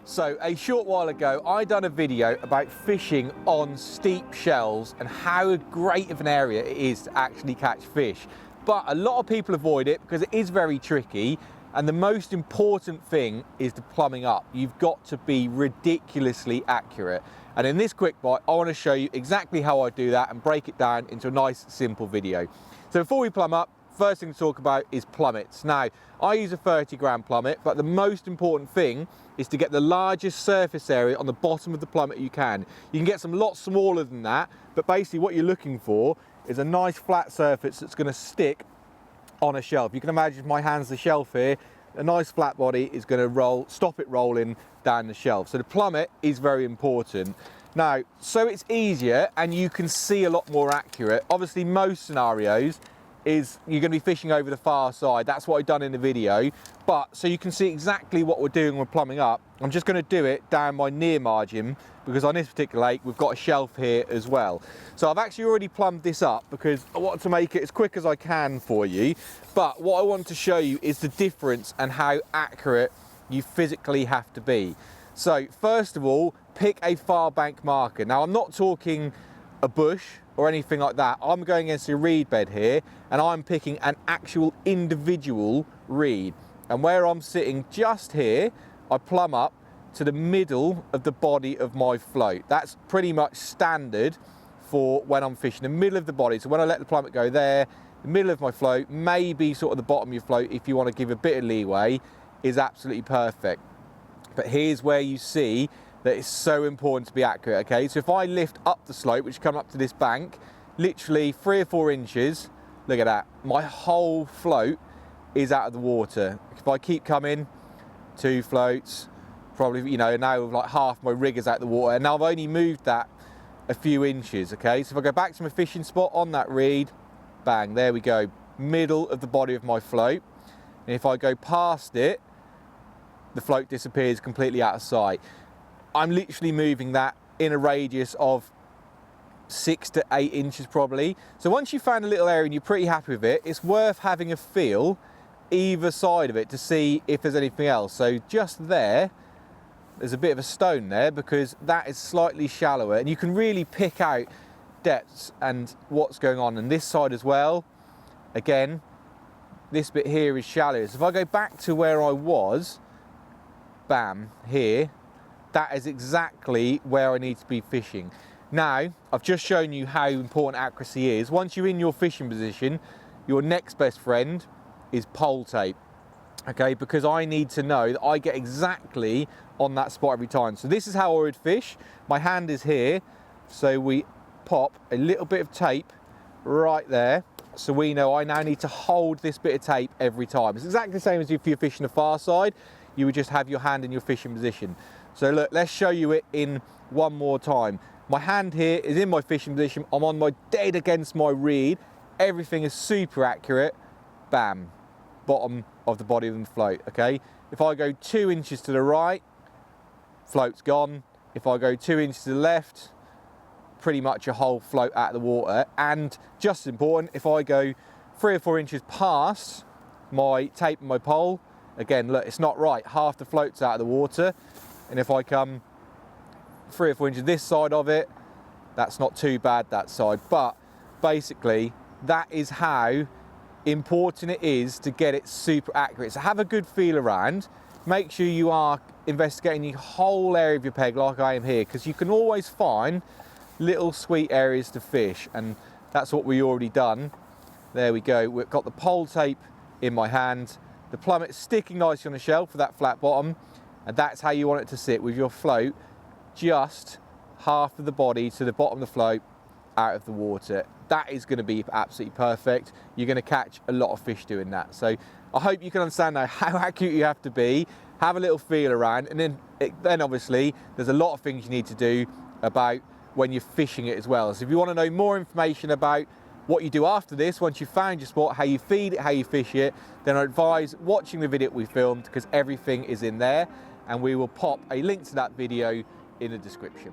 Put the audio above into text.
So a short while ago, I done a video about fishing on steep shelves and how great of an area it is to actually catch fish. But a lot of people avoid it because it is very tricky. And the most important thing is the plumbing up. You've got to be ridiculously accurate. And in this quick bite, I want to show you exactly how I do that and break it down into a nice, simple video. So before we plumb up, first thing to talk about is plummets. Now, I use a 30-gram plummet, but the most important thing is to get the largest surface area on the bottom of the plummet you can. You can get some lots smaller than that, but basically what you're looking for is a nice flat surface that's going to stick on a shelf. You can imagine my hand's the shelf here. A nice flat body is going to stop it rolling down the shelf. So the plummet is very important. Now, so it's easier and you can see a lot more accurate. Obviously, most scenarios is you're going to be fishing over the far side. That's what I've done in the video. But so you can see exactly what we're doing when we're plumbing up. I'm just going to do it down my near margin because on this particular lake, we've got a shelf here as well. So I've actually already plumbed this up because I want to make it as quick as I can for you. But what I want to show you is the difference and how accurate you physically have to be. So first of all, pick a far bank marker. Now I'm not talking a bush or anything like that. I'm going against a reed bed here and I'm picking an actual individual reed. And where I'm sitting just here, I plumb up to the middle of the body of my float. That's pretty much standard for when I'm fishing, the middle of the body. So when I let the plummet go there, the middle of my float, maybe sort of the bottom of your float, if you want to give a bit of leeway, is absolutely perfect. But here's where you see that it's so important to be accurate, okay? So if I lift up the slope, which comes up to this bank, literally 3 or 4 inches, look at that, my whole float is out of the water. If I keep coming, 2 floats, probably, you know, now like half my rig is out of the water, and now I've only moved that a few inches, okay? So if I go back to my fishing spot on that reed, bang, there we go, middle of the body of my float. And if I go past it, the float disappears completely out of sight. I'm literally moving that in a radius of 6 to 8 inches probably. So once you've found a little area and you're pretty happy with it, it's worth having a feel either side of it to see if there's anything else. So just there's a bit of a stone there because that is slightly shallower and you can really pick out depths and what's going on. And this side as well, again, this bit here is shallower. So if I go back to where I was, bam, here, that is exactly where I need to be fishing. Now, I've just shown you how important accuracy is. Once you're in your fishing position, your next best friend is pole tape, okay? Because I need to know that I get exactly on that spot every time. So this is how I would fish. My hand is here, so we pop a little bit of tape right there, so we know I now need to hold this bit of tape every time. It's exactly the same as if you're fishing the far side, you would just have your hand in your fishing position. So look, let's show you it in one more time. My hand here is in my fishing position. I'm on my dead against my reed. Everything is super accurate. Bam, bottom of the body of the float, okay? If I go 2 inches to the right, float's gone. If I go 2 inches to the left, pretty much a whole float out of the water. And just as important, if I go 3 or 4 inches past my tape and my pole, again, look, it's not right. Half the float's out of the water. And if I come 3 or 4 inches this side of it, that's not too bad, that side. But basically, that is how important it is to get it super accurate. So have a good feel around. Make sure you are investigating the whole area of your peg like I am here, because you can always find little sweet areas to fish. And that's what we already done. There we go. We've got the pole tape in my hand. The plummet sticking nicely on the shelf for that flat bottom. And that's how you want it to sit, with your float just half of the body to the bottom of the float out of the water. That is going to be absolutely perfect. You're going to catch a lot of fish doing that. So I hope you can understand now how accurate you have to be, have a little feel around, and then obviously there's a lot of things you need to do about when you're fishing it as well. So if you want to know more information about what you do after this, once you've found your spot, how you feed it, how you fish it, then I advise watching the video we filmed, because everything is in there, and we will pop a link to that video in the description.